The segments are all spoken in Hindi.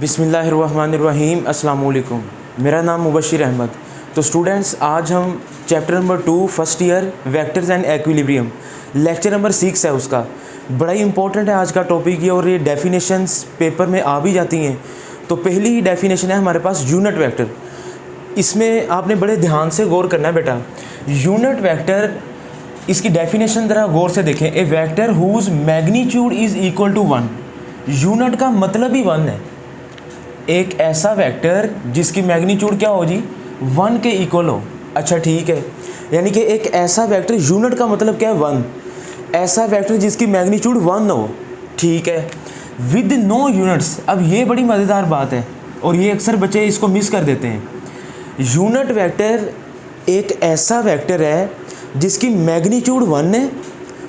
बिस्मिल्लाहिर्रहमानिर्रहीम अस्सलाम वालेकुम। मेरा नाम मुबशिर अहमद। तो स्टूडेंट्स, आज हम chapter number 2 first year vectors and equilibrium lecture number 6 है उसका। बड़ा ही इंपॉर्टेंट है आज का टॉपिक ये, और ये डेफिनेशंस पेपर में आ भी जाती हैं। तो पहली ही डेफिनेशन है हमारे पास यूनिट वेक्टर। इसमें आपने बड़े ध्यान से गौर करना है बेटा। यूनिट वेक्टर, इसकी डेफिनेशन ज़रा गौर से देखें। A vector whose magnitude is equal to 1। Unit का मतलब ही 1 है। एक ऐसा वेक्टर जिसकी मैग्नीट्यूड क्या हो जी, 1 के इक्वल हो। अच्छा ठीक है, यानी कि एक ऐसा वेक्टर, यूनिट का मतलब क्या है 1, ऐसा वेक्टर जिसकी मैग्नीट्यूड 1 हो। ठीक है, विद नो यूनिट्स। अब ये बड़ी मज़ेदार बात है और ये अक्सर बच्चे इसको मिस कर देते हैं। यूनिट वेक्टर एक ऐसा वेक्टर है जिसकी मैग्नीट्यूड 1 है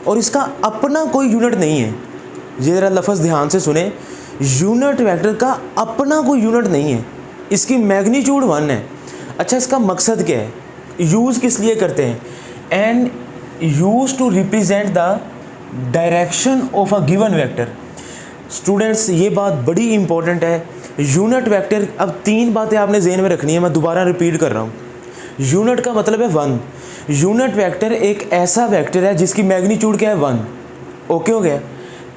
और इसका अपना कोई यूनिट नहीं है। ये ज़रा लफ्ज़ ध्यान से सुने, यूनिट वेक्टर का अपना कोई यूनिट नहीं है, इसकी मैग्नीट्यूड 1 है। अच्छा, इसका मकसद क्या है, यूज़ किस लिए करते हैं? And use to represent the direction of a given vector. Students, ये बात बड़ी इंपॉर्टेंट है। यूनिट वेक्टर, अब 3 बातें आपने ज़हन में रखनी है, मैं दोबारा रिपीट कर रहा हूँ। यूनिट का मतलब है 1। यूनिट वेक्टर एक ऐसा वेक्टर है जिसकी मैग्नीट्यूड क्या है 1। ओके हो गया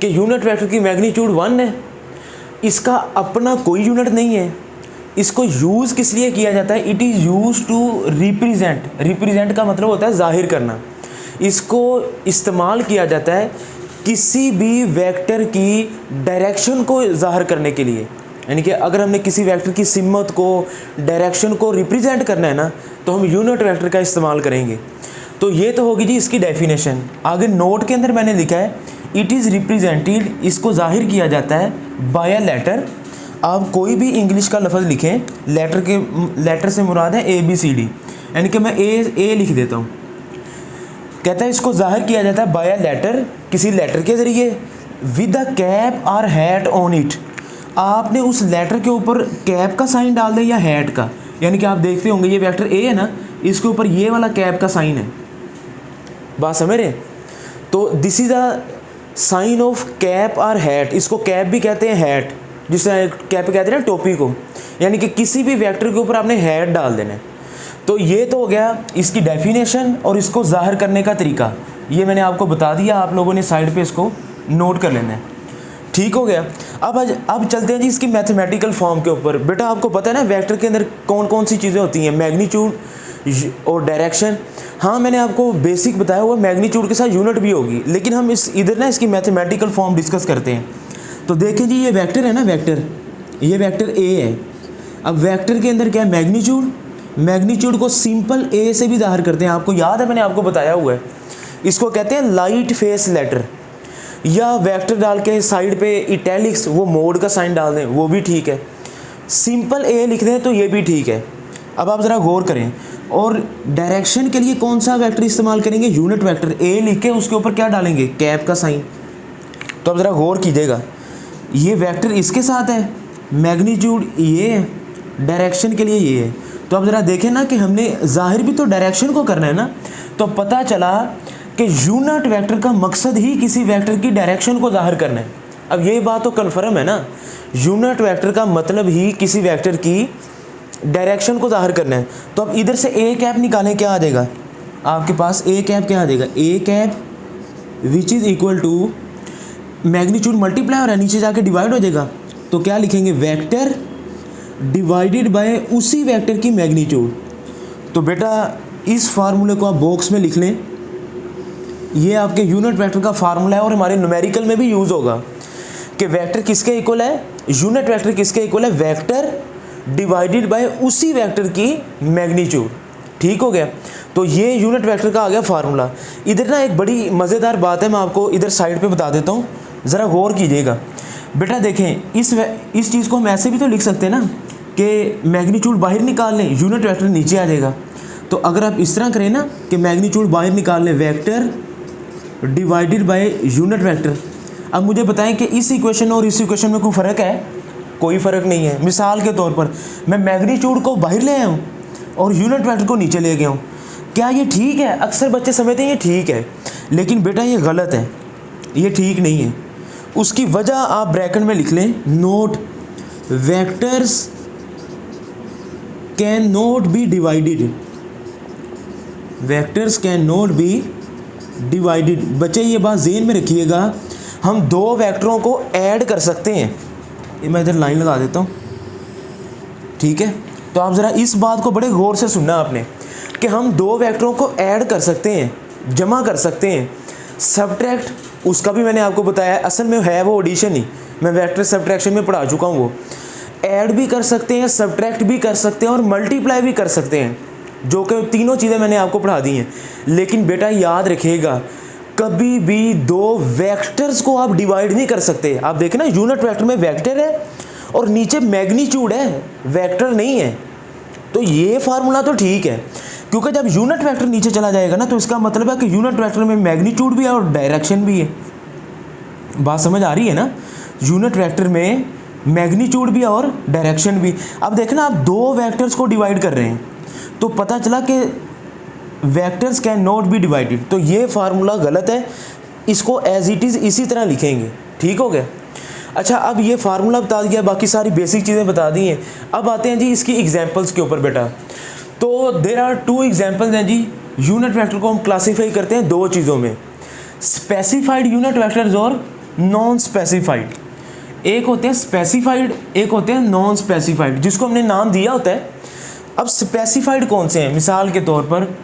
कि यूनिट वेक्टर की मैग्नीट्यूड 1 है, इसका अपना कोई यूनिट नहीं है। इसको यूज़ किस लिए किया जाता है? It is use to represent. Represent का मतलब होता है जाहिर करना। इसको इस्तेमाल किया जाता है किसी भी वेक्टर की डायरेक्शन को ज़ाहिर करने के लिए। यानी कि अगर हमने किसी वेक्टर की सिमत को, डायरेक्शन को रिप्रेजेंट करना है ना, तो हम यूनिट वेक्टर का इस्तेमाल करेंगे। तो ये तो होगी जी इसकी डेफिनेशन। आगे नोट के अंदर मैंने लिखा है इट इज़ रिप्रेजेंटेड, इसको जाहिर किया जाता है बाय अ लेटर। आप कोई भी इंग्लिश का लफ्ज़ लिखें, लेटर से मुराद है ABCD, यानी कि मैं ए लिख देता हूँ। कहता है इसको जाहिर किया जाता है बाय अ लेटर, किसी लेटर के ज़रिए, विद अ कैप और हैट ऑन इट। आपने उस लेटर के ऊपर कैप का साइन डाल दिया या हैट का। यानी कि आप देखते होंगे ये वेक्टर A है ना, इसके ऊपर ये वाला कैप का साइन है। बात समझ रहे? तो this is a sign of cap और हैट। इसको कैप भी कहते हैं, हैट जिसे कैप कहते हैं ना टोपी को। यानी कि किसी भी वेक्टर के ऊपर आपने हैट डाल देना है। तो ये तो हो गया इसकी डेफिनेशन और इसको जाहिर करने का तरीका। ये मैंने आपको बता दिया, आप लोगों ने साइड पे इसको नोट कर लेना है। ठीक हो गया। अब चलते हैं जी इसकी मैथमेटिकल फॉर्म के ऊपर। बेटा आपको पता है ना वेक्टर के अंदर कौन कौन सी चीज़ें होती हैं, मैग्नीट्यूड और डायरेक्शन। हाँ, मैंने आपको बेसिक बताया हुआ, मैग्नीट्यूड के साथ यूनिट भी होगी, लेकिन हम इधर ना इसकी मैथमेटिकल फॉर्म डिस्कस करते हैं। तो देखें जी, ये वेक्टर है ना, ये वेक्टर A है। अब वेक्टर के अंदर क्या है, मैग्नीट्यूड को सिंपल A से भी जाहिर करते हैं। आपको याद है, मैंने आपको बताया हुआ है, इसको कहते हैं लाइट फेस लेटर। या वेक्टर डाल के साइड पे इटैलिक्स, वो मोड का साइन डाल दें, वो भी ठीक है। सिंपल A लिख दें तो ये भी ठीक है। अब आप ज़रा गौर करें, और डायरेक्शन के लिए कौन सा वेक्टर इस्तेमाल करेंगे? Unit vector. A लिख के उसके ऊपर क्या डालेंगे? कैप का साइन। तो अब ज़रा गौर कीजिएगा, ये वेक्टर इसके साथ है, मैग्नीट्यूड ये है, डायरेक्शन के लिए ये है। तो अब ज़रा देखें ना कि हमने जाहिर भी तो डायरेक्शन को करना है ना। तो पता चला कि यूनिट वेक्टर का मकसद ही किसी वेक्टर की डायरेक्शन को जाहिर करना है। अब ये बात तो कन्फर्म है ना, यूनिट वेक्टर का मतलब ही किसी वेक्टर की डायरेक्शन को जाहिर करना है। तो अब इधर से A कैप निकालें, क्या आ जाएगा आपके पास? A कैप क्या आ जाएगा? A cap which is equal to magnitude multiply हो रहा है, नीचे जाके डिवाइड हो जाएगा। तो क्या लिखेंगे? वेक्टर डिवाइडेड बाय उसी वेक्टर की मैग्नीट्यूड। तो बेटा इस फार्मूले को आप बॉक्स में लिख लें, ये आपके यूनिट वेक्टर का फार्मूला है और हमारे न्यूमेरिकल में भी यूज़ होगा कि वेक्टर किसके इक्वल है, यूनिट वेक्टर किसके इक्वल है? वेक्टर डिवाइडेड बाय उसी वेक्टर की मैग्नीट्यूड। ठीक हो गया। तो ये यूनिट वेक्टर का आ गया फार्मूला। इधर ना एक बड़ी मज़ेदार बात है, मैं आपको इधर साइड पे बता देता हूँ, ज़रा गौर कीजिएगा। बेटा देखें, इस चीज़ को हम ऐसे भी तो लिख सकते हैं ना कि मैग्नीट्यूड बाहर निकाल लें, यूनिट वेक्टर नीचे आ जाएगा। तो अगर आप इस तरह करें ना कि मैग्नीट्यूड बाहर निकाल लें, vector divided by unit vector. अब मुझे बताएं कि इस इक्वेशन और इस इक्वेशन में कोई फ़र्क है? कोई फ़र्क नहीं है। मिसाल के तौर पर मैं मैग्नीट्यूड को बाहर ले आया हूँ और यूनिट वेक्टर को नीचे ले गया हूँ, क्या ये ठीक है? अक्सर बच्चे समझते हैं ये ठीक है, लेकिन बेटा ये गलत है, ये ठीक नहीं है। उसकी वजह आप ब्रैकेट में लिख लें, note vectors can not be divided, vectors can not be divided. बच्चे ये बात ज़हन में रखिएगा, हम दो वेक्टरों को ऐड कर सकते हैं। ये मैं इधर लाइन लगा देता हूँ, ठीक है। तो आप ज़रा इस बात को बड़े गौर से सुनना आपने, कि हम दो वेक्टरों को ऐड कर सकते हैं, जमा कर सकते हैं। सब्ट्रैक्ट, उसका भी मैंने आपको बताया, असल में है वो एडिशन ही, मैं वेक्टर सब्ट्रैक्शन में पढ़ा चुका हूँ। वो ऐड भी कर सकते हैं, सब्ट्रैक्ट भी कर सकते हैं और मल्टीप्लाई भी कर सकते हैं, जो कि तीनों चीज़ें मैंने आपको पढ़ा दी हैं। लेकिन बेटा याद रखिएगा, कभी भी दो वेक्टर्स को आप डिवाइड नहीं कर सकते। आप देखें ना, यूनिट वेक्टर में वेक्टर है और नीचे मैग्नीट्यूड है, वेक्टर नहीं है। तो ये फार्मूला तो ठीक है, क्योंकि जब यूनिट वेक्टर नीचे चला जाएगा ना, तो इसका मतलब है कि यूनिट वेक्टर में मैग्नीट्यूड भी है और डायरेक्शन भी है। बात समझ आ रही है ना? यूनिट वेक्टर में मैग्नीट्यूड भी है और डायरेक्शन भी। अब देखना, आप दो वेक्टर्स को डिवाइड कर रहे हैं, तो पता चला कि vectors can not be divided. तो ये फार्मूला गलत है, इसको एज इट इज़ इसी तरह लिखेंगे, ठीक हो गया। अच्छा, अब ये फार्मूला बता दिया, बाकी सारी बेसिक चीज़ें बता दी हैं। अब आते हैं जी इसकी एग्जांपल्स के ऊपर बेटा। तो देयर आर टू एग्जांपल्स हैं जी। यूनिट वेक्टर को हम क्लासीफाई करते हैं दो चीज़ों में, स्पेसिफाइड यूनिट वेक्टर्स और नॉन स्पेसिफाइड। एक होते हैं स्पेसिफाइड, एक होते हैं नॉन स्पेसिफाइड, जिसको हमने नाम दिया होता है। अब स्पेसिफाइड कौन से हैं? मिसाल के तौर पर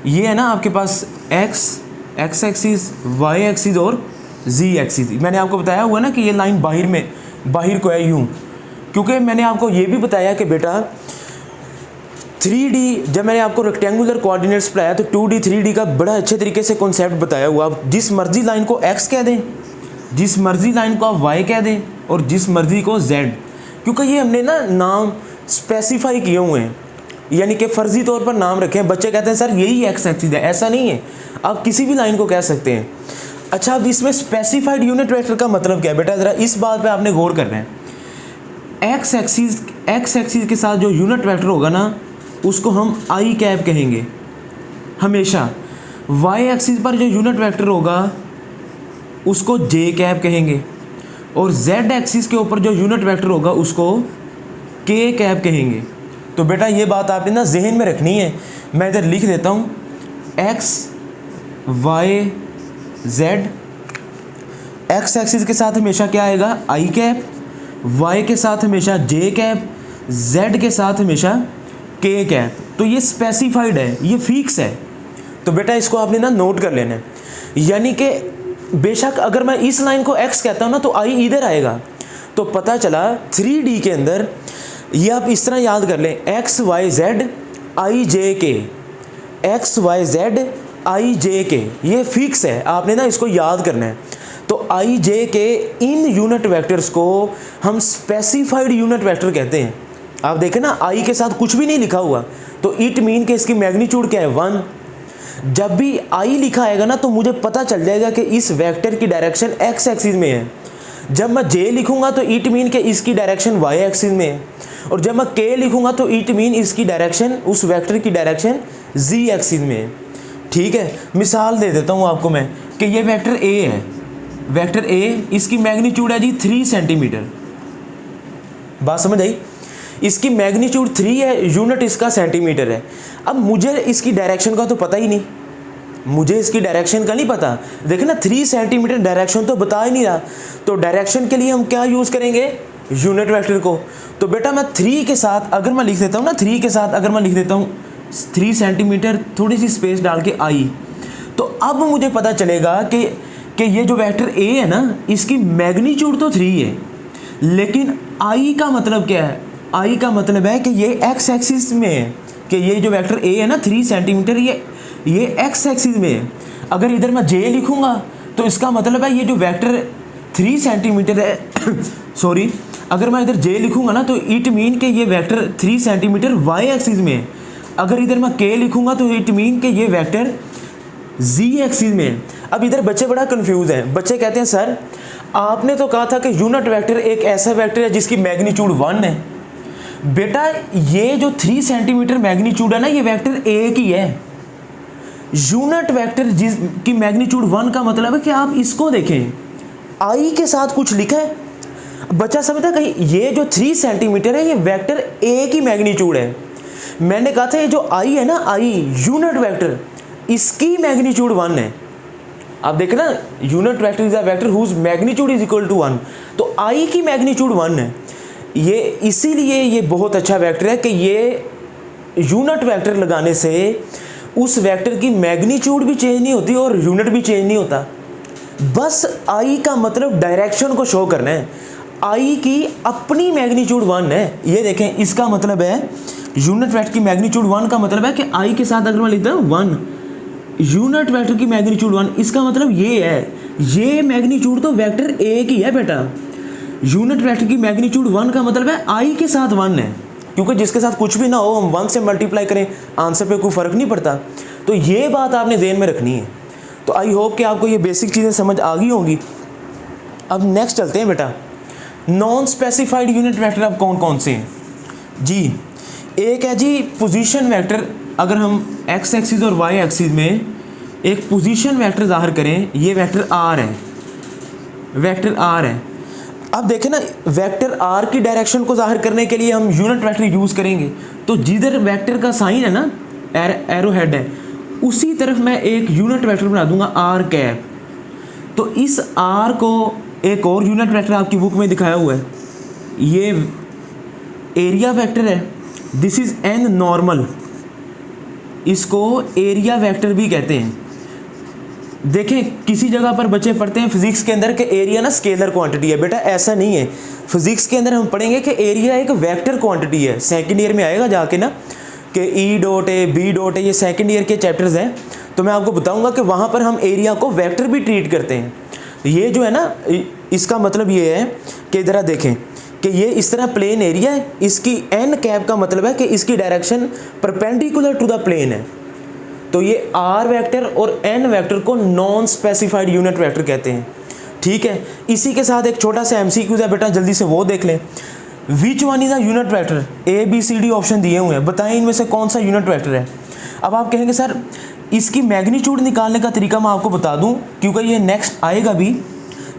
ये है ना, आपके पास एक्स एक्सिस, वाई एक्सिस और जी एक्सिस। मैंने आपको बताया हुआ ना कि ये लाइन बाहर को है यूँ, क्योंकि मैंने आपको ये भी बताया कि बेटा 3D, जब मैंने आपको रेक्टेंगुलर कोऑर्डिनेट्स पढ़ाया तो 2D 3D का बड़ा अच्छे तरीके से कॉन्सेप्ट बताया हुआ। आप जिस मर्जी लाइन को x कह दें, जिस मर्जी लाइन को आप y कह दें और जिस मर्जी को z, क्योंकि ये हमने ना नाम स्पेसिफाई किए हुए हैं, यानी कि फ़र्जी तौर पर नाम रखे हैं। बच्चे कहते हैं सर यही x एक्सिस है, ऐसा नहीं है, आप किसी भी लाइन को कह सकते हैं। अच्छा, अब इसमें स्पेसिफाइड यूनिट वेक्टर का मतलब क्या है बेटा? ज़रा इस बात पे आपने गौर करना है। एक्स एक्सिस के साथ जो यूनिट वेक्टर होगा ना, उसको हम आई कैप कहेंगे हमेशा। वाई एक्सिस पर जो यूनिट वेक्टर होगा उसको जे कैप कहेंगे, और जेड एक्सिस के ऊपर जो यूनिट वेक्टर होगा उसको के कैप कहेंगे। तो बेटा ये बात आपने ना जहन में रखनी है। मैं इधर लिख देता हूँ, x y z. X axis के साथ हमेशा क्या आएगा? आई कैप। वाई के साथ हमेशा जे कैप। जेड के साथ हमेशा के कैप। तो ये स्पेसिफाइड है, ये फिक्स है। तो बेटा इसको आपने ना नोट कर लेना है, यानी कि बेशक अगर मैं इस लाइन को x कहता हूँ ना, तो आई इधर आएगा। तो पता चला 3D के अंदर ये आप इस तरह याद कर लें, एक्स वाई जेड आई जे के, एक्स वाई जेड आई जे के, ये फिक्स है, आपने ना इसको याद करना है। तो आई जे के इन यूनिट वेक्टर्स को हम स्पेसिफाइड यूनिट वेक्टर कहते हैं। आप देखें ना, आई के साथ कुछ भी नहीं लिखा हुआ, तो इट मीन कि इसकी मैग्नीट्यूड क्या है? 1। जब भी आई लिखा आएगा ना, तो मुझे पता चल जाएगा कि इस वेक्टर की डायरेक्शन एक्स एक्सिस में है। जब मैं जे लिखूंगा तो इट मीन कि इसकी डायरेक्शन वाई एक्सिस में है, और जब मैं के लिखूंगा तो इट मीन इसकी डायरेक्शन, उस वेक्टर की डायरेक्शन जी एक्सिस में है। ठीक है, मिसाल दे देता हूँ आपको मैं कि ये वेक्टर ए है, वेक्टर ए, इसकी मैग्नीट्यूड है जी 3 सेंटीमीटर। बात समझ आई? इसकी मैग्नीट्यूड 3 है, यूनिट इसका सेंटीमीटर है। अब मुझे इसकी डायरेक्शन का तो पता ही नहीं, मुझे इसकी डायरेक्शन का नहीं पता। देखें ना, 3 सेंटीमीटर डायरेक्शन तो बता ही नहीं रहा। तो डायरेक्शन के लिए हम क्या यूज़ करेंगे? यूनिट वेक्टर को। तो बेटा मैं 3 के साथ अगर मैं लिख देता हूँ ना, 3 के साथ अगर मैं लिख देता हूँ 3 सेंटीमीटर, थोड़ी सी स्पेस डाल के आई, तो अब मुझे पता चलेगा कि ये जो वेक्टर ए है ना, इसकी मैग्नीट्यूड तो 3 है, लेकिन आई का मतलब क्या है? आई का मतलब है कि ये एक्स एक्सिस में है, कि ये जो वेक्टर ए है ना 3 सेंटीमीटर, ये एक्स एक्सिस में है। अगर इधर मैं जे लिखूंगा तो इसका मतलब है ये जो वेक्टर 3 सेंटीमीटर है सॉरी, अगर मैं इधर जे लिखूंगा ना, तो इट मीन कि ये वेक्टर 3 सेंटीमीटर वाई एक्सिस में है। अगर इधर मैं के लिखूंगा तो इट मीन कि ये वेक्टर जी एक्सिस में है। अब इधर बच्चे बड़ा कंफ्यूज हैं। बच्चे कहते हैं सर आपने तो कहा था कि यूनिट वेक्टर एक ऐसा वेक्टर है जिसकी मैग्नीट्यूड 1 है। बेटा ये जो 3 सेंटीमीटर मैग्नीट्यूड है ना, ये वेक्टर ए की है। यूनिट वेक्टर जिसकी मैग्नीट्यूड 1 का मतलब है कि आप इसको देखें, आई के साथ कुछ लिखा है। बच्चा समझता कहीं ये जो 3 सेंटीमीटर है ये वेक्टर ए की मैग्नीट्यूड है। मैंने कहा था ये जो आई है ना, आई यूनिट वेक्टर, इसकी मैग्नीट्यूड 1 है। आप देखें ना, unit vector is a vector whose magnitude is equal to 1, तो आई की मैग्नीट्यूड 1 है। ये इसीलिए ये बहुत अच्छा वेक्टर है कि ये यूनिट वेक्टर लगाने से उस वेक्टर की मैग्नीट्यूड भी चेंज नहीं होती और यूनिट भी चेंज नहीं होता। बस आई का मतलब डायरेक्शन को शो करना है। आई की अपनी मैग्नीट्यूड 1 है। ये देखें, इसका मतलब है यूनिट वेक्टर की मैग्नीट्यूड 1 का मतलब है कि आई के साथ अगर मैं लिखता हूँ 1, यूनिट वेक्टर की मैग्नीट्यूड 1, इसका मतलब ये है, ये मैग्नीट्यूड तो वेक्टर ए की है बेटा। यूनिट वेक्टर की मैग्नीट्यूड 1 का मतलब है आई के साथ 1 है, क्योंकि जिसके साथ कुछ भी ना हो हम 1 से मल्टीप्लाई करें, आंसर पे कोई फ़र्क नहीं पड़ता। तो ये बात आपने ध्यान में रखनी है। तो आई होप कि आपको ये बेसिक चीज़ें समझ आ गई होंगी। अब नेक्स्ट चलते हैं बेटा, नॉन स्पेसिफाइड यूनिट वेक्टर अब कौन कौन से हैं जी। एक है जी पोजीशन वेक्टर। अगर हम एक्स एक्सिस और वाई एक्सिस में एक पोजीशन वेक्टर ज़ाहिर करें, ये वेक्टर आर है, वेक्टर आर है। अब देखें ना, वेक्टर आर की डायरेक्शन को जाहिर करने के लिए हम यूनिट वेक्टर यूज़ करेंगे। तो जिधर वेक्टर का साइन है ना, एरो हेड है, उसी तरफ मैं एक यूनिट वेक्टर बना दूंगा आर कैप। तो इस आर को एक और यूनिट वेक्टर आपकी बुक में दिखाया हुआ है, ये एरिया वेक्टर है। दिस इज़ एन नॉर्मल, इसको एरिया वेक्टर भी कहते हैं। देखें, किसी जगह पर बच्चे पढ़ते हैं फिजिक्स के अंदर कि एरिया ना स्केलर क्वांटिटी है। बेटा ऐसा नहीं है, फिजिक्स के अंदर हम पढ़ेंगे कि एरिया एक वेक्टर क्वांटिटी है। सेकंड ईयर में आएगा जाके ना कि ई डॉट है, बी डॉट है, ये सेकंड ईयर के चैप्टर्स हैं। तो मैं आपको बताऊंगा कि वहाँ पर हम एरिया को वेक्टर भी ट्रीट करते हैं। ये जो है ना, इसका मतलब ये है कि इधर देखें कि ये इस तरह प्लेन एरिया है, इसकी एन कैप का मतलब है कि इसकी direction perpendicular to the plane है। तो ये आर वेक्टर और एन वेक्टर को नॉन स्पेसिफाइड यूनिट वेक्टर कहते हैं। ठीक है, इसी के साथ एक छोटा सा एमसीक्यू है बेटा, जल्दी से वो देख लें। Which one is a unit vector, A B C D option दिए हुए हैं, बताएं इनमें से कौन सा यूनिट वेक्टर है। अब आप कहेंगे सर इसकी मैग्नीट्यूड निकालने का तरीका मैं आपको बता दूं, क्योंकि ये नेक्स्ट आएगा भी,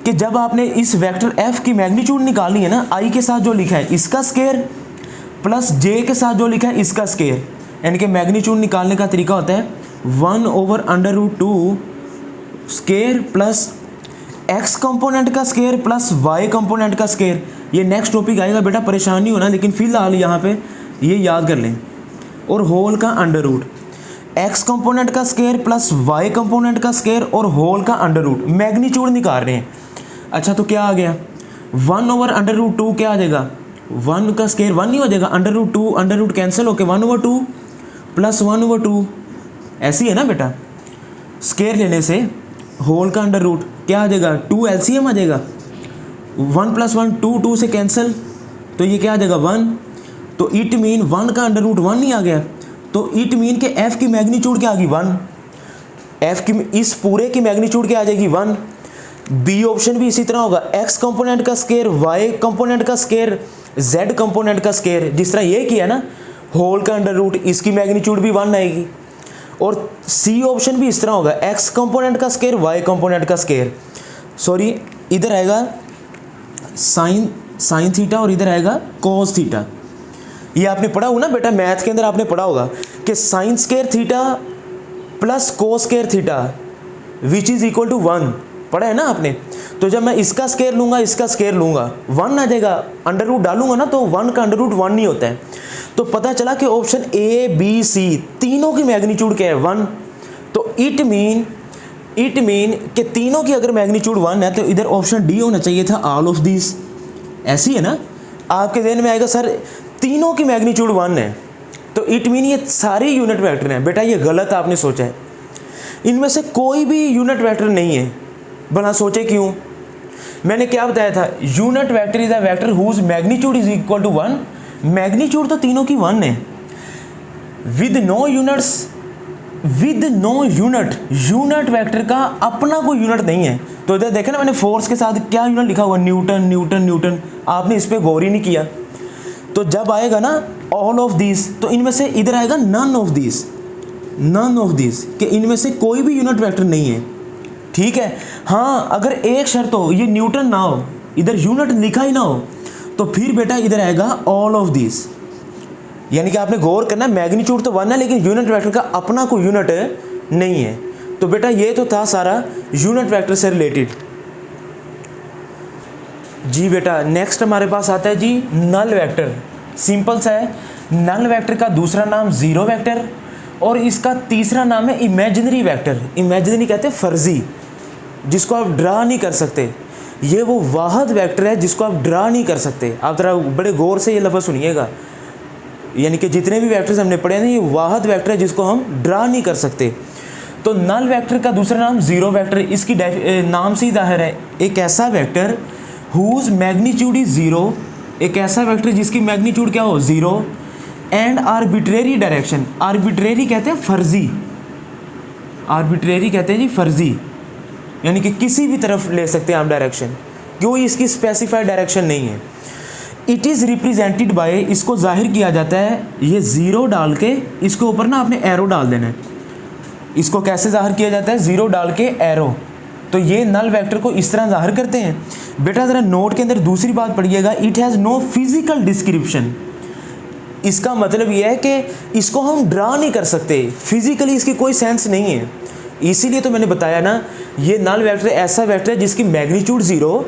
कि जब आपने इस वेक्टर एफ की मैग्नीट्यूड निकालनी है ना, आई के साथ जो लिखा है इसका स्केयर प्लस जे के साथ जो लिखा है इसका स्केयर, यानी कि मैग्नीट्यूड निकालने का तरीका होता है 1/√2 स्केयर प्लस एक्स कंपोनेंट का स्केयर प्लस वाई कंपोनेंट का स्केयर। ये नेक्स्ट टॉपिक आएगा बेटा, परेशान नहीं होना, लेकिन फिलहाल यहाँ पे ये याद कर लें। और होल का अंडर रूट, एक्स कंपोनेंट का स्केयर प्लस वाई कंपोनेंट का स्केयर और होल का अंडर रूट, मैग्नीट्यूड निकाल रहे हैं। अच्छा, तो क्या आ गया 1/√2 क्या आ जाएगा, 1 का स्केयर 1 नहीं हो जाएगा, अंडर रूट कैंसिल होकर 1/2 प्लस 1/2, ऐसी है ना बेटा। स्केयर लेने से होल का अंडर रूट क्या आ जाएगा, 2 एलसीएम आ जाएगा, 1 + 1 2 से कैंसिल, तो ये क्या आ जाएगा 1। तो इट मीन 1 का अंडर रूट 1 नहीं आ गया, तो इट मीन के एफ की मैग्नीट्यूड क्या आ गई 1, एफ की इस पूरे की मैग्नीट्यूड क्या आ जाएगी 1। बी ऑप्शन भी इसी तरह होगा, एक्स कंपोनेंट का स्केयर, वाई कंपोनेंट का स्केयर, जेड कंपोनेंट का स्केयर, जिस तरह ये किया ना, होल का अंडर रूट, इसकी मैग्नीट्यूड भी 1 आएगी। और सी ऑप्शन भी इस तरह होगा, एक्स कंपोनेंट का स्केयर, वाई कंपोनेंट का स्केयर, सॉरी इधर आएगा साइन थीटा और इधर आएगा कॉस थीटा। ये आपने पढ़ा होगा ना बेटा, मैथ के अंदर आपने पढ़ा होगा कि sine square theta plus cos square theta which is equal to 1, पढ़ा है ना आपने। तो जब मैं इसका स्केयर लूँगा, इसका स्केयर लूँगा, 1 आ जाएगा, अंडर रूट डालूंगा ना तो 1 का अंडर रूट 1 नहीं होता है। तो पता चला कि ऑप्शन ए बी सी तीनों की मैग्नीट्यूड क्या है 1। तो इट मीन कि तीनों की अगर मैग्नीट्यूड 1 है तो इधर ऑप्शन डी होना चाहिए था, ऑल ऑफ दिस। ऐसी है ना, आपके ध्यान में आएगा सर तीनों की मैग्नीट्यूड 1 है, तो इट मीन ये सारे यूनिट वेक्टर हैं। बेटा ये गलत आपने सोचा है, इनमें से कोई भी यूनिट वेक्टर नहीं है। भला सोचे क्यों, मैंने क्या बताया था, unit vector is a vector whose magnitude is equal to 1। Magnitude तो तीनों की 1 है, with no unit, unit vector का अपना कोई यूनिट नहीं है। तो इधर देखे ना मैंने फोर्स के साथ क्या यूनिट लिखा हुआ, न्यूटन, आपने इस पर गौर ही नहीं किया। तो जब आएगा ना ऑल ऑफ दिस, तो इनमें से इधर आएगा नन ऑफ दिस, कि इनमें से कोई भी यूनिट वेक्टर नहीं है। ठीक है, हाँ अगर एक शर्त हो, ये न्यूटन ना हो, इधर यूनिट लिखा ही ना हो, तो फिर बेटा इधर आएगा ऑल ऑफ दिस। यानी कि आपने गौर करना, मैग्नीट्यूड तो 1 है लेकिन यूनिट वेक्टर का अपना कोई यूनिट नहीं है। तो बेटा ये तो था सारा यूनिट वेक्टर से रिलेटेड। जी बेटा नेक्स्ट हमारे पास आता है जी नल वेक्टर। सिंपल सा है, नल वेक्टर का दूसरा नाम जीरो वेक्टर और इसका तीसरा नाम है इमेजिनरी वेक्टर। इमेजिनरी कहते हैं फर्जी, जिसको आप ड्रा नहीं कर सकते। ये वो वाहद वेक्टर है जिसको आप ड्रा नहीं कर सकते। आप ज़रा बड़े गौर से ये लफ्ज़ सुनिएगा, यानी कि जितने भी वेक्टर्स हमने पढ़े हैं ये वाहद वेक्टर है जिसको हम ड्रा नहीं कर सकते। तो नल वेक्टर का दूसरा नाम जीरो वेक्टर, इसकी नाम से ही जाहिर है एक ऐसा vector whose magnitude is zero, एक ऐसा वेक्टर जिसकी मैग्नीट्यूड क्या हो zero, and arbitrary direction. Arbitrary कहते हैं फर्जी, आर्बिट्रेरी कहते हैं जी फर्जी, यानी कि किसी भी तरफ ले सकते हैं आप डायरेक्शन, कोई इसकी स्पेसिफाइड डायरेक्शन नहीं है। इट इज़ रिप्रेजेंटेड बाय, इसको जाहिर किया जाता है ये ज़ीरो डाल के, इसके ऊपर ना आपने एरो डाल देना है। इसको कैसे जाहिर किया जाता है? ज़ीरो डाल के एरो। तो ये नल वेक्टर को इस तरह जाहिर करते हैं। बेटा ज़रा नोट के अंदर दूसरी बात पढ़िएगा, it has no physical description. इसका मतलब ये है कि इसको हम ड्रा नहीं कर सकते, फिजिकली इसकी कोई सेंस नहीं है। इसीलिए तो मैंने बताया ना, ये नल वेक्टर ऐसा वेक्टर है जिसकी मैग्नीट्यूड ज़ीरो,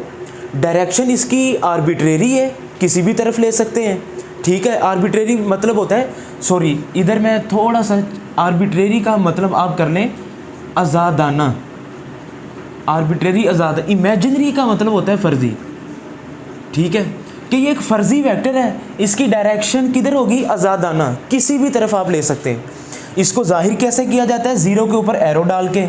डायरेक्शन इसकी आर्बिट्रेरी है, किसी भी तरफ ले सकते हैं। ठीक है, आर्बिट्रेरी मतलब होता है, सॉरी इधर मैं थोड़ा सा, आर्बिट्रेरी का मतलब आप कर लें आज़ादाना, आर्बिट्रेरी आज़ाद। इमेजिनरी का मतलब होता है फर्जी। ठीक है, कि ये एक फर्जी वेक्टर है, इसकी डायरेक्शन किधर होगी? आज़ादाना, किसी भी तरफ आप ले सकते हैं। इसको जाहिर कैसे किया जाता है? ज़ीरो के ऊपर एरो डाल के।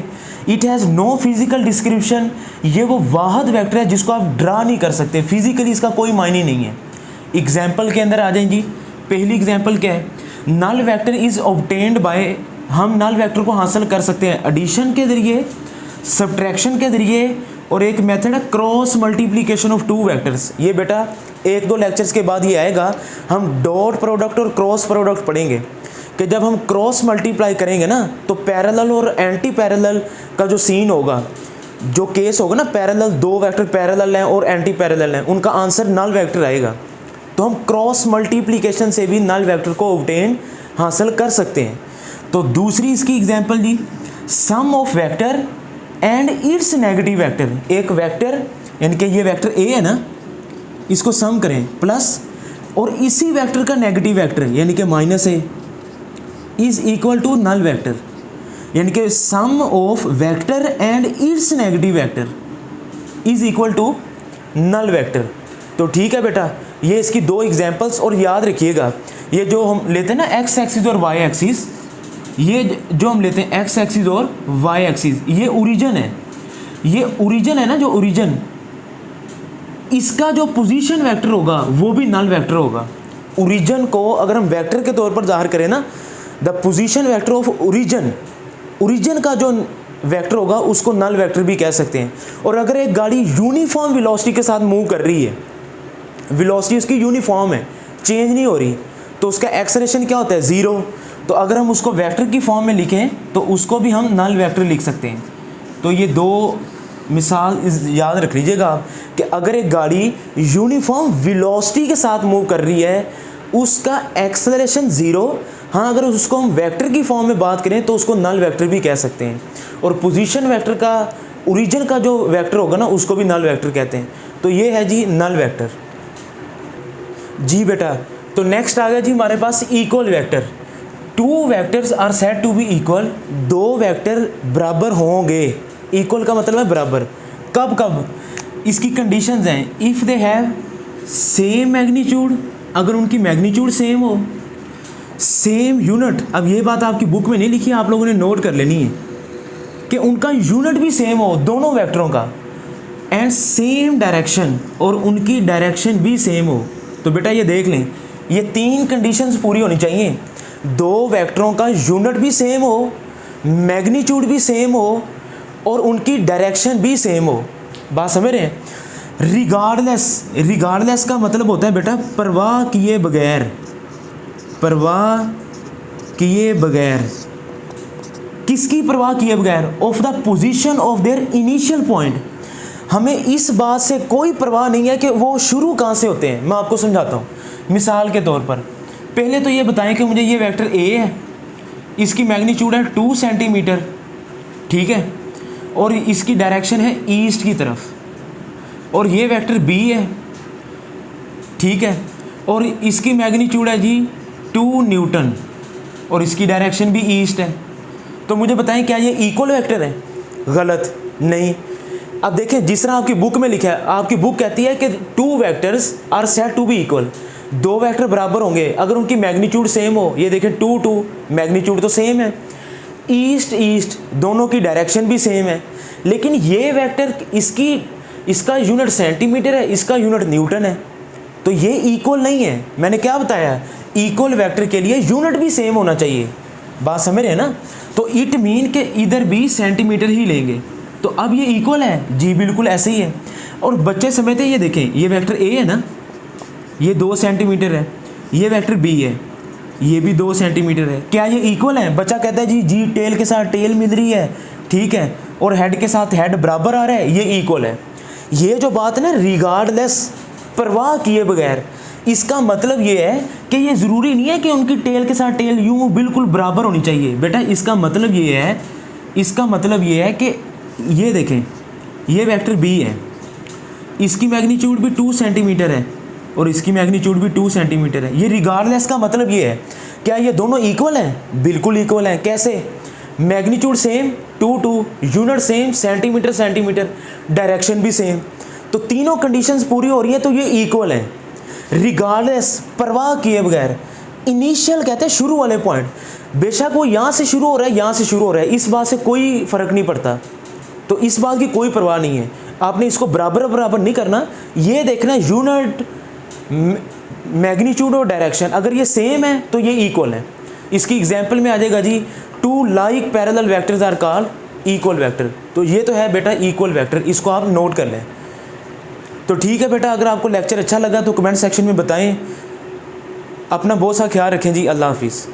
It has no physical description, ये वो वाहद वेक्टर है जिसको आप ड्रा नहीं कर सकते, फिजिकली इसका कोई मायने नहीं है। एग्जाम्पल के अंदर आ जाएं जी। पहली एग्जाम्पल क्या है? Null vector is obtained by, हम नल वेक्टर को हासिल कर सकते हैं एडिशन के ज़रिए, सब्ट्रैक्शन के ज़रिए, और एक मेथड है cross multiplication of two vectors. ये बेटा एक दो लेक्चर्स के बाद ये आएगा, हम डॉट प्रोडक्ट और क्रॉस प्रोडक्ट पढ़ेंगे कि जब हम क्रॉस मल्टीप्लाई करेंगे ना तो पैरेलल और एंटी पैरेलल का जो सीन होगा, जो केस होगा ना, पैरेलल दो वेक्टर पैरेलल हैं और एंटी पैरेलल हैं, उनका आंसर नल वेक्टर आएगा। तो हम क्रॉस मल्टीप्लिकेशन से भी नल वेक्टर को ऑब्टेन हासिल कर सकते हैं। तो दूसरी इसकी एग्जांपल जी, sum of vector and its negative vector. एक वेक्टर यानी कि ये वेक्टर ए है ना, इसको सम करें प्लस, और इसी वेक्टर का नेगेटिव वेक्टर यानी कि minus a is equal to null vector, यानी कि sum of vector and its negative vector is equal to null vector. तो ठीक है बेटा, ये इसकी दो एग्जांपल्स। और याद रखिएगा, ये जो हम लेते हैं ना एक्स एक्सिस और वाई एक्सिस, ये जो हम लेते हैं एक्स एक्सिस और वाई एक्सिस, ये ओरिजिन है। ये ओरिजिन है ना, जो ओरिजिन, इसका जो पोजीशन वेक्टर होगा वो भी नल वेक्टर होगा। ओरिजिन को अगर हम वेक्टर के तौर पर जाहिर करें ना, the position vector of origin, origin का जो वेक्टर होगा उसको नल वेक्टर भी कह सकते हैं। और अगर एक गाड़ी यूनिफॉर्म वेलोसिटी के साथ मूव कर रही है, वेलोसिटी उसकी यूनिफॉर्म है, चेंज नहीं हो रही, तो उसका एक्सेलरेशन क्या होता है? ज़ीरो। तो अगर हम उसको वेक्टर की फॉर्म में लिखें तो उसको भी हम नल वेक्टर लिख सकते हैं। तो ये दो मिसाल याद रख लीजिएगा आप, कि अगर एक गाड़ी यूनिफॉर्म वेलोसिटी के साथ मूव कर रही है, उसका एक्सेलरेशन ज़ीरो। हाँ, अगर उसको हम वेक्टर की फॉर्म में बात करें तो उसको नल वेक्टर भी कह सकते हैं। और पोजीशन वेक्टर का, ओरिजिन का जो वेक्टर होगा ना, उसको भी नल वेक्टर कहते हैं। तो ये है जी नल वेक्टर। जी बेटा, तो नेक्स्ट आ गया जी हमारे पास equal vector. Two vectors are said to be equal, दो वेक्टर बराबर होंगे। इक्वल का मतलब है बराबर। कब कब? इसकी कंडीशंस हैं, if they have same magnitude, अगर उनकी मैग्नीट्यूड सेम हो, सेम यूनिट। अब ये बात आपकी बुक में नहीं लिखी, आप लोगों ने नोट कर लेनी है कि उनका यूनिट भी सेम हो दोनों वेक्टरों का, एंड सेम डायरेक्शन, और उनकी डायरेक्शन भी सेम हो। तो बेटा ये देख लें, ये तीन कंडीशंस पूरी होनी चाहिए। दो वेक्टरों का यूनिट भी सेम हो, मैग्नीट्यूड भी सेम हो, और उनकी डायरेक्शन भी सेम हो। बात समझ रहे हैं? रिगार्डलेस, रिगार्डलेस का मतलब होता है बेटा परवाह किए बगैर, परवाह किए बगैर। किसकी परवाह किए बगैर? Of the position of their initial point. हमें इस बात से कोई परवाह नहीं है कि वो शुरू कहाँ से होते हैं। मैं आपको समझाता हूँ। मिसाल के तौर पर पहले तो ये बताएं कि मुझे ये वेक्टर ए है, इसकी मैग्नीट्यूड है 2 सेंटीमीटर, ठीक है, और इसकी डायरेक्शन है ईस्ट की तरफ, और ये वेक्टर बी है, ठीक है, और इसकी मैग्नीट्यूड है जी 2 न्यूटन, और इसकी डायरेक्शन भी ईस्ट है। तो मुझे बताएं क्या ये इक्वल वेक्टर है? गलत, नहीं। अब देखें जिस तरह आपकी बुक में लिखा है, आपकी बुक कहती है कि 2 vectors are said to be equal, 2 vector बराबर होंगे अगर उनकी मैग्नीट्यूड सेम हो। ये देखें 2 2 मैग्नीट्यूड तो सेम है, ईस्ट ईस्ट दोनों की डायरेक्शन भी सेम है, लेकिन ये वेक्टर इसका यूनिट सेंटीमीटर है, इसका यूनिट न्यूटन है, तो ये इक्वल नहीं है। मैंने क्या बताया, इक्वल वेक्टर के लिए यूनिट भी सेम होना चाहिए। बात समझ रहे हैं ना? तो इट मीन के इधर भी सेंटीमीटर ही लेंगे, तो अब ये इक्वल है जी, बिल्कुल ऐसे ही है। और बच्चे समझते हैं, ये देखें ये वेक्टर ए है ना, ये 2 सेंटीमीटर है, ये वेक्टर बी है, ये भी 2 सेंटीमीटर है, क्या ये इक्वल है? बच्चा कहता है जी जी टेल के साथ टेल मिल रही है, ठीक है, और हेड के साथ हेड बराबर आ रहा है, ये इक्वल है। ये जो बात है ना, रिगार्डलेस, परवाह किए बगैर, इसका मतलब ये है कि ये ज़रूरी नहीं है कि उनकी टेल के साथ टेल यूँ बिल्कुल बराबर होनी चाहिए। बेटा इसका मतलब ये है कि ये देखें ये वेक्टर बी है, इसकी मैग्नीट्यूड भी 2 सेंटीमीटर है और इसकी मैग्नीट्यूड भी 2 सेंटीमीटर है। ये रिगार्डलेस का मतलब ये है, क्या ये दोनों इक्वल हैं? बिल्कुल इक्वल हैं। कैसे? Magnitude same 2 2, unit same centimetre centimetre, direction भी सेम, तो तीनों कंडीशंस पूरी हो रही है, तो ये इक्वल हैं रिगार्डलेस, परवाह किए बगैर। इनिशियल कहते हैं शुरू वाले पॉइंट, बेशक वो यहाँ से शुरू हो रहा है, यहाँ से शुरू हो रहा है, इस बात से कोई फ़र्क नहीं पड़ता, तो इस बात की कोई परवाह नहीं है। आपने इसको बराबर बराबर नहीं करना, ये देखना यूनिट, मैग्नीट्यूड और डायरेक्शन अगर ये सेम है तो ये इक्वल है। इसकी एग्जांपल में आ जाएगा जी 2 like parallel vectors are called equal vector, तो ये तो है बेटा इक्वल वेक्टर, इसको आप नोट कर लें। तो ठीक है बेटा, अगर आपको लेक्चर अच्छा लगा तो कमेंट सेक्शन में बताएं। अपना बहुत सा ख्याल रखें जी। अल्लाह हाफिज़।